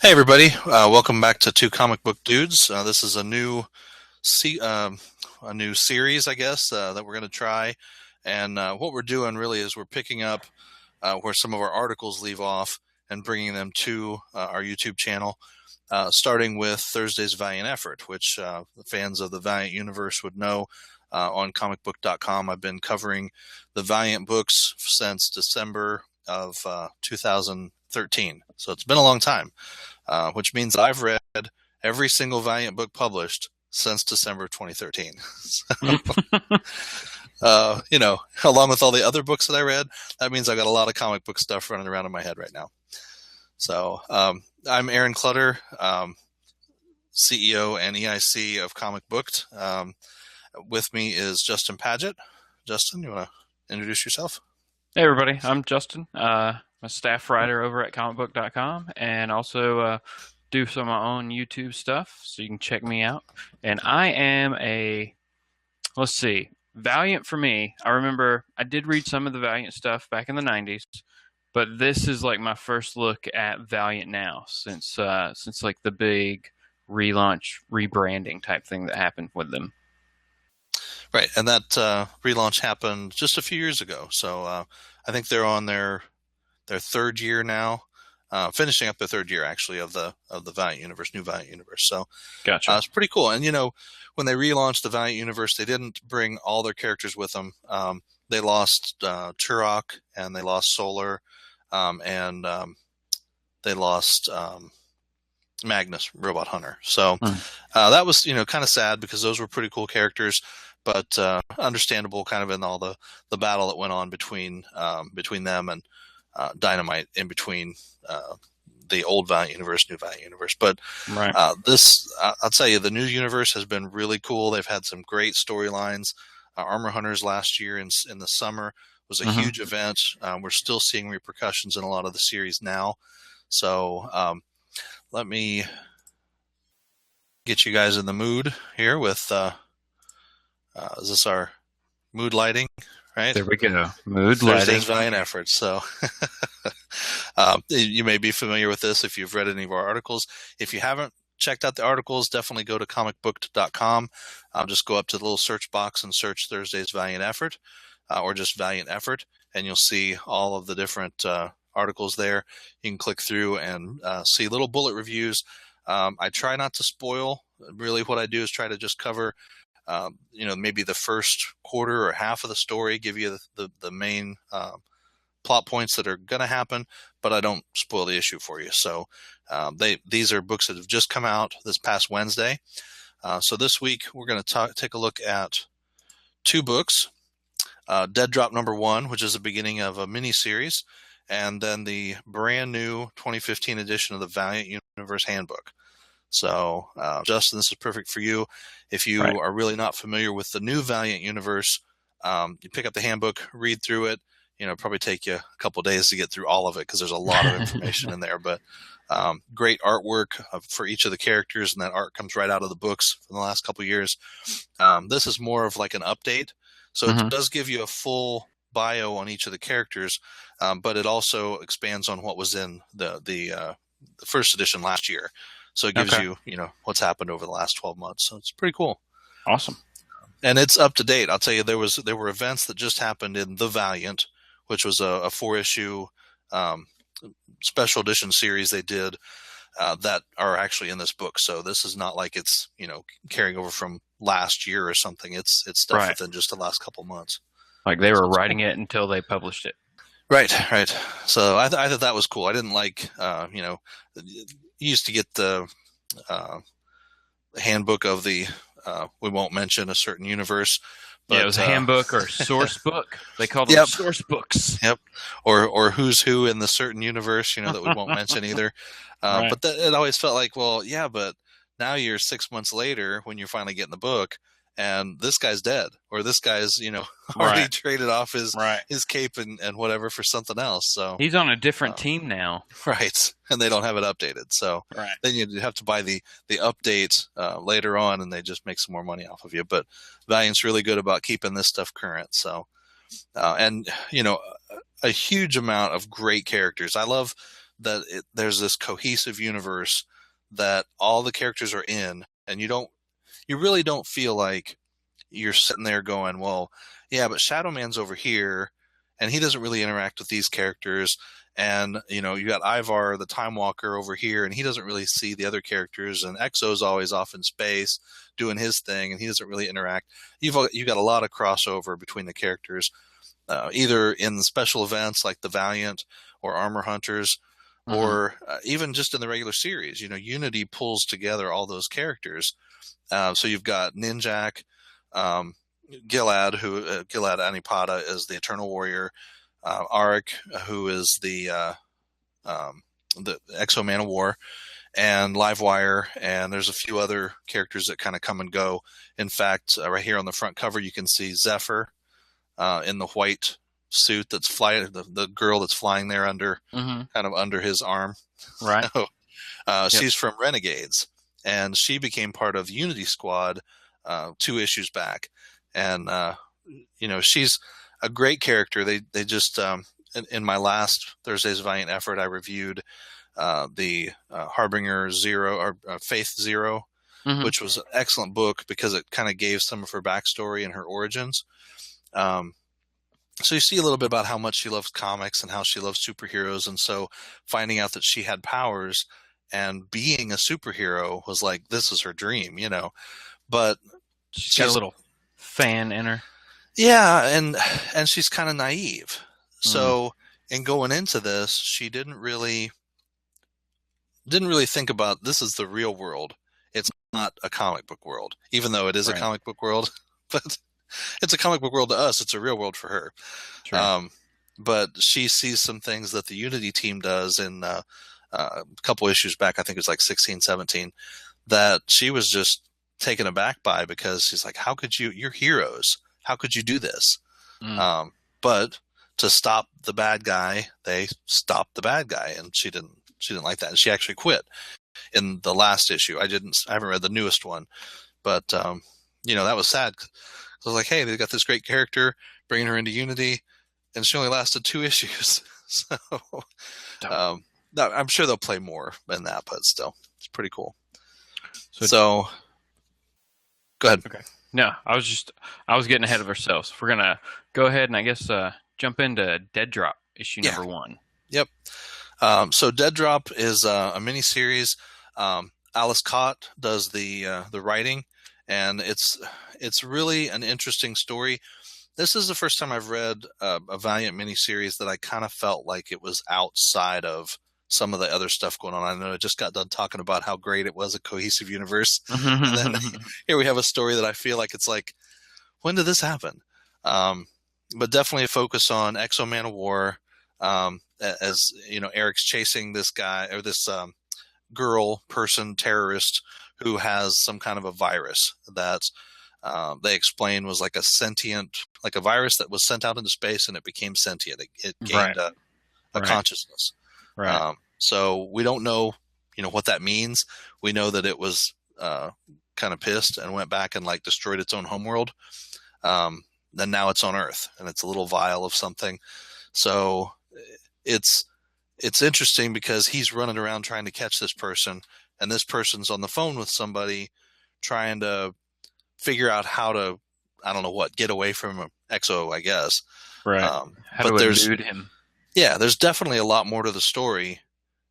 Hey everybody, welcome back to Two Comic Book Dudes. This is a new series, I guess, that we're going to try. And what we're doing really is we're picking up where some of our articles leave off and bringing them to our YouTube channel, starting with Thursday's Valiant Effort, which the fans of the Valiant universe would know. On comicbook.com, I've been covering the Valiant books since December of 2013. So it's been a long time. Which means I've read every single Valiant book published since December 2013. So, along with all the other books that I read, that means I got a lot of comic book stuff running around in my head right now. So I'm Aaron Clutter, CEO and EIC of Comic Booked. With me is Justin Paget. Justin, you want to introduce yourself? Hey everybody, I'm Justin. I'm a staff writer over at comicbook.com and also do some of my own YouTube stuff, so you can check me out. And I am Valiant for me. I remember I did read some of the Valiant stuff back in the 90s, but this is like my first look at Valiant now since like the big relaunch, rebranding type thing that happened with them. Right, and that relaunch happened just a few years ago. So I think they're on their third year now, finishing up their third year actually of the Valiant universe, new Valiant universe. So Gotcha. it's pretty cool. And when they relaunched the Valiant universe, they didn't bring all their characters with them. They lost Turok, and they lost Solar, and they lost Magnus, Robot Hunter. So that was kind of sad because those were pretty cool characters. But understandable, kind of in all the battle that went on between them and Dynamite in between the old Valiant universe, new Valiant universe. But Right. I'll tell you, the new universe has been really cool. They've had some great storylines. Armor Hunters last year in the summer was a huge event. We're still seeing repercussions in a lot of the series now. So let me get you guys in the mood here with. Is this our mood lighting, right? There we go. Mood Thursday's lighting. Valiant Effort. So you may be familiar with this if you've read any of our articles. If you haven't checked out the articles, definitely go to comicbooked.com. Just go up to the little search box and search Thursday's Valiant Effort or just Valiant Effort, and you'll see all of the different articles there. You can click through and see little bullet reviews. I try not to spoil. Really what I do is try to just cover maybe the first quarter or half of the story, give you the main plot points that are going to happen, but I don't spoil the issue for you. So these are books that have just come out this past Wednesday. So this week we're going to take a look at two books, Dead Drop number 1, which is the beginning of a mini-series, and then the brand new 2015 edition of the Valiant Universe Handbook. So, Justin, this is perfect for you. If you are really not familiar with the new Valiant universe, you pick up the handbook, read through it. Probably take you a couple of days to get through all of it because there's a lot of information in there. But great artwork for each of the characters, and that art comes right out of the books from the last couple of years. This is more of like an update. So it does give you a full bio on each of the characters, but it also expands on what was in the first edition last year. So it gives you, what's happened over the last 12 months. So it's pretty cool. Awesome. And it's up to date. I'll tell you, there were events that just happened in The Valiant, which was a 4-issue special edition series they did that are actually in this book. So this is not like it's, carrying over from last year or something. It's stuff within just the last couple months. Like they were writing it until they published it. Right. So I thought that was cool. I didn't like, you used to get the handbook of the, we won't mention a certain universe. But, it was a handbook or source book. They call them source books. Yep. Or who's who in the certain universe, that we won't mention either. But it always felt like, well, yeah, but now you're 6 months later when you're finally getting the book, and this guy's dead, or this guy's, already traded off his cape and whatever for something else. So he's on a different team now. Right. And they don't have it updated. So then you have to buy the update later on, and they just make some more money off of you. But Valiant's really good about keeping this stuff current. So, and, a huge amount of great characters. I love there's this cohesive universe that all the characters are in, and you really don't feel like you're sitting there going, well, yeah, but Shadow Man's over here, and he doesn't really interact with these characters. And, you got Ivar, the Time Walker, over here, and he doesn't really see the other characters. And Exo's always off in space doing his thing, and he doesn't really interact. You've got a lot of crossover between the characters, either in the special events like the Valiant or Armor Hunters, or even just in the regular series. Unity pulls together all those characters. So you've got Ninjak, Gilad, Gilad Anipada is the Eternal Warrior, Arik, who is the Exo Man of War, and Livewire, and there's a few other characters that kind of come and go. In fact, right here on the front cover, you can see Zephyr in the white suit that's flying, the girl that's flying there under kind of under his arm. Right. She's from Renegades, and she became part of Unity Squad 2 issues back, and she's a great character. They just in my last Thursday's Valiant Effort, I reviewed the Harbinger Zero or Faith Zero, which was an excellent book because it kind of gave some of her backstory and her origins. So you see a little bit about how much she loves comics and how she loves superheroes, and so finding out that she had powers and being a superhero was like, this is her dream, But she's got a little fan in her. Yeah, and she's kind of naive. So in going into this, she didn't really think about this is the real world. It's not a comic book world, even though it is a comic book world. But it's a comic book world to us. It's a real world for her. Sure. But she sees some things that the Unity team does in a couple issues back. I think it was like 16, 17, that she was just taken aback by, because she's like, how could you're heroes. How could you do this? But to stop the bad guy, they stopped the bad guy, and she didn't like that. And she actually quit in the last issue. I haven't read the newest one, but that was sad. I was like, hey, they got this great character, bringing her into Unity, and she only lasted 2 issues. So no, I'm sure they'll play more than that, but still, it's pretty cool. So go ahead. Okay. No, I was getting ahead of ourselves. We're gonna go ahead and I guess jump into Dead Drop issue number 1. Yep. So Dead Drop is a mini series. Alice Cott does the writing, and it's really an interesting story. This is the first time I've read a Valiant miniseries that I kind of felt like it was outside of some of the other stuff going on. I know I just got done talking about how great it was, a cohesive universe. And then here we have a story that I feel like it's like, when did this happen? But definitely a focus on Exo Man of War. As Eric's chasing this guy, or this person terrorist who has some kind of a virus that they explain was like a virus that was sent out into space, and it became sentient. It gained a consciousness. Right. So we don't know, what that means. We know that it was kind of pissed and went back and destroyed its own homeworld. Then now it's on Earth, and it's a little vial of something. So it's interesting because he's running around trying to catch this person, and this person's on the phone with somebody trying to figure out how to, I don't know what, get away from Exo, I guess. Right. How to elude him. Yeah, there's definitely a lot more to the story.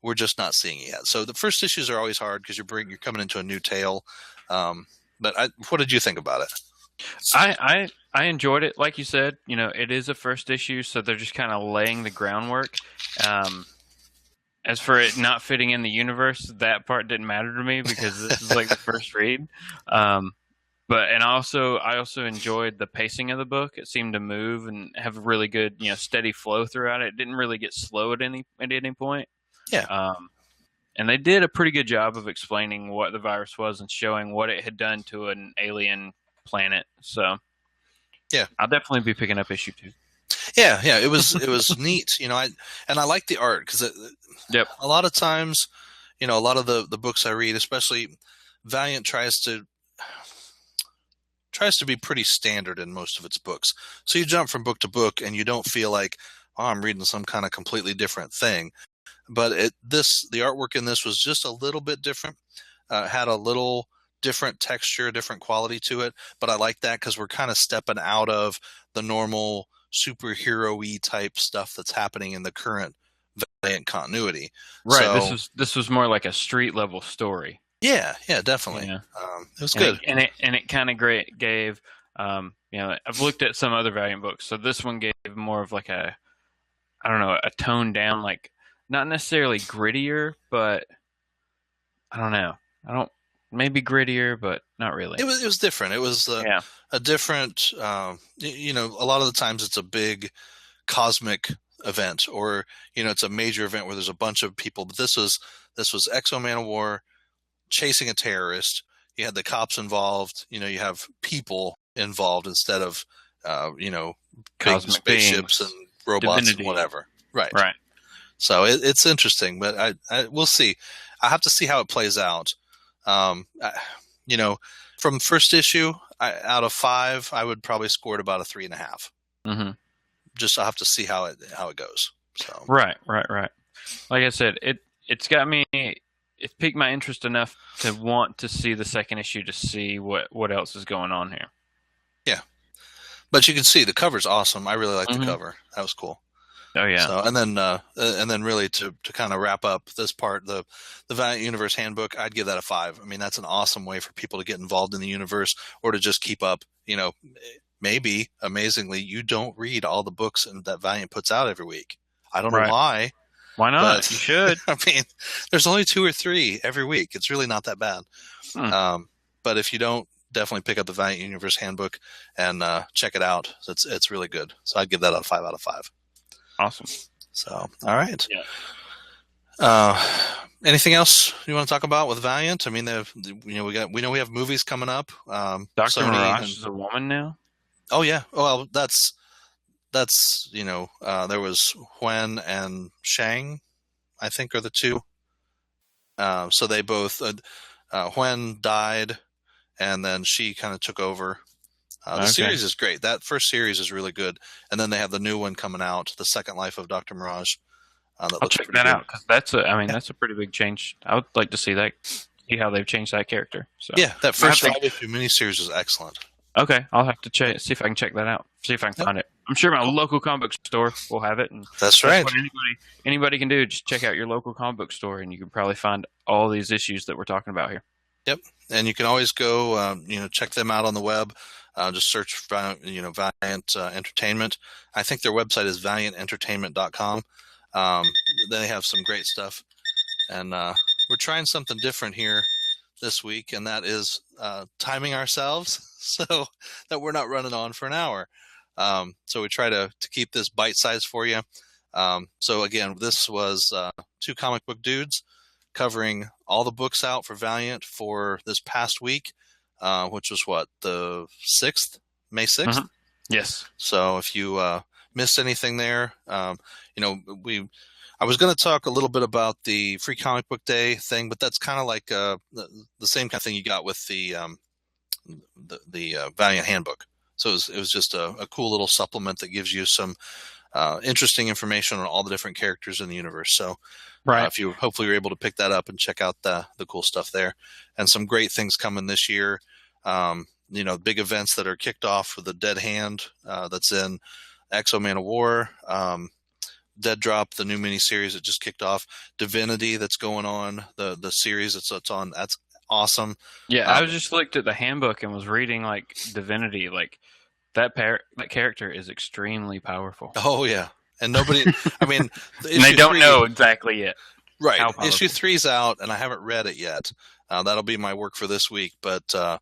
We're just not seeing it yet. So the first issues are always hard because you're coming into a new tale. But what did you think about it? I enjoyed it. Like you said, it is a first issue, so they're just kind of laying the groundwork. As for it not fitting in the universe, that part didn't matter to me because this is like the first read. I also enjoyed the pacing of the book. It seemed to move and have a really good, steady flow throughout it. It didn't really get slow at any point. Yeah. And they did a pretty good job of explaining what the virus was and showing what it had done to an alien planet. So, yeah, I'll definitely be picking up issue 2. Yeah, it was neat. I like the art because a lot of times, a lot of the books I read, especially Valiant, tries to be pretty standard in most of its books. So you jump from book to book and you don't feel like, oh, I'm reading some kind of completely different thing. but the artwork in this was just a little bit different. Had a little different texture, different quality to it. But I like that because we're kind of stepping out of the normal superhero-y type stuff that's happening in the current Valiant continuity. Right. So This was more like a street level story. yeah, definitely. Yeah. It was And good. it kind of gave I've looked at some other Valiant books, so this one gave more of like a, I don't know, a toned down, like not necessarily grittier, but I don't know. I don't maybe grittier, but not really. It was different. It was Yeah. a different. A lot of the times it's a big cosmic event, or it's a major event where there's a bunch of people. But this was Exo Man of War chasing a terrorist. You had the cops involved. You have people involved instead of big Cosmic spaceships beings, and robots divinity. and whatever. Right. Right. So it's interesting, but we'll see. I have to see how it plays out. Um, I, from first issue, out of 5, I would probably score it about a 3.5. Mm-hmm. Just I'll have to see how it goes. So Right. Like I said, it's got me. It's piqued my interest enough to want to see the second issue to see what else is going on here. Yeah, but you can see the cover's awesome. I really like the cover. That was cool. Oh yeah. So and then really to kind of wrap up this part, the Valiant Universe Handbook, I'd give that a 5. I mean, that's an awesome way for people to get involved in the universe or to just keep up. Maybe amazingly, you don't read all the books that Valiant puts out every week. I don't know why. Why not? But, you should. I mean, there's only 2 or 3 every week. It's really not that bad. But if you don't, definitely pick up the Valiant Universe Handbook and check it out. It's really good. So I'd give that a 5 out of 5. Awesome. So, all right. Yeah. Anything else you want to talk about with Valiant? I mean, we know we have movies coming up. Dr. Mirage is a woman now. Oh yeah. Well, that's there was Huen and Shang, I think, are the 2. So they both Huen died, and then she kind of took over. The series is great. That first series is really good, and then they have the new one coming out, The Second Life of Dr. Mirage. I'll check that out because that's a pretty big change. I would like to see how they've changed that character. So yeah, that first 5-issue miniseries is excellent. Okay, I'll have to see if I can check that out. See if I can find it. I'm sure my local comic book store will have it. And that's right. What anybody can do. Just check out your local comic book store, and you can probably find all these issues that we're talking about here. Yep, and you can always go, check them out on the web. Just search for, Valiant Entertainment. I think their website is valiantentertainment.com. They have some great stuff, and we're trying something different here this week, and that is timing ourselves so that we're not running on for an hour. So we try to keep this bite-sized for you. So again, this was 2 comic book dudes covering all the books out for Valiant for this past week, which was the 6th, May 6th? Mm-hmm. Yes. So if you missed anything there, I was going to talk a little bit about the Free Comic Book Day thing, but that's kind of like the same kind of thing you got with the Valiant Handbook. So it was just a cool little supplement that gives you some interesting information on all the different characters in the universe. So if you hopefully you're able to pick that up and check out the cool stuff there, and some great things coming this year. Big events that are kicked off with the Dead Hand that's in Exo Man of War, Dead Drop, the new miniseries that just kicked off, Divinity that's going on, the series that's on. That's awesome. Yeah, I just looked at the handbook and was reading like Divinity, like that character is extremely powerful. Oh yeah, and nobody. I mean, and they don't know exactly yet. Right, issue 3's out, and I haven't read it yet. That'll be my work for this week, but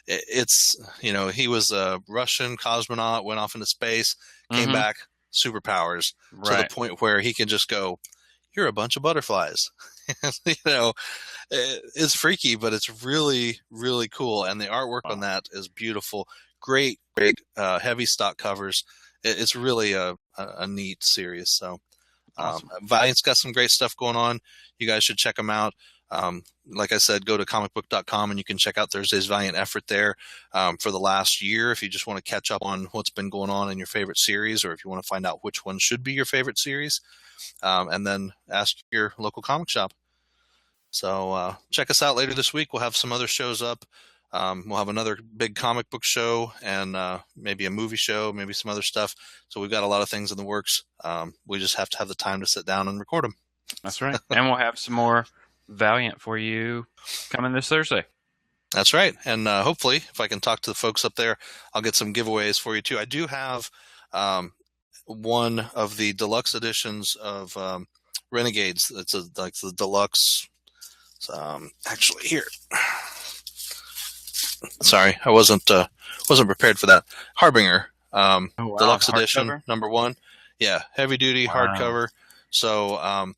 it's he was a Russian cosmonaut, went off into space, came back, superpowers to the point where he can just go, "You're a bunch of butterflies." It's freaky, but it's really, really cool, and the artwork on that is beautiful. Great, heavy stock covers. It's really a neat series. So, awesome. Valiant's got some great stuff going on. You guys should check them out. Like I said, go to comicbook.com and you can check out Thursday's Valiant Effort there for the last year if you just want to catch up on what's been going on in your favorite series, or if you want to find out which one should be your favorite series, and then ask your local comic shop. So check us out later this week. We'll have some other shows up. We'll have another big comic book show and maybe a movie show, maybe some other stuff. So we've got a lot of things in the works. We just have to have the time to sit down and record them. That's right. And we'll have some more Valiant for you coming this Thursday. That's right. And hopefully, if I can talk to the folks up there, I'll get some giveaways for you too. I do have one of the deluxe editions of Renegades. It's like the deluxe. Actually, here. Sorry, I wasn't prepared for that. Harbinger, deluxe edition, #1. Yeah, heavy duty hardcover. So,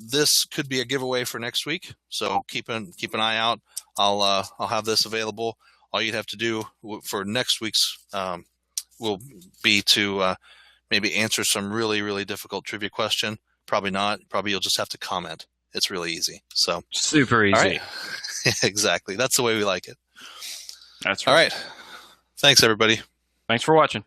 this could be a giveaway for next week. So keep an eye out. I'll have this available. All you'd have to do for next week's will be to maybe answer some really, really difficult trivia question. Probably not. Probably you'll just have to comment. It's really easy. So super easy. All right. Exactly. That's the way we like it. That's right. All right. Thanks, everybody. Thanks for watching.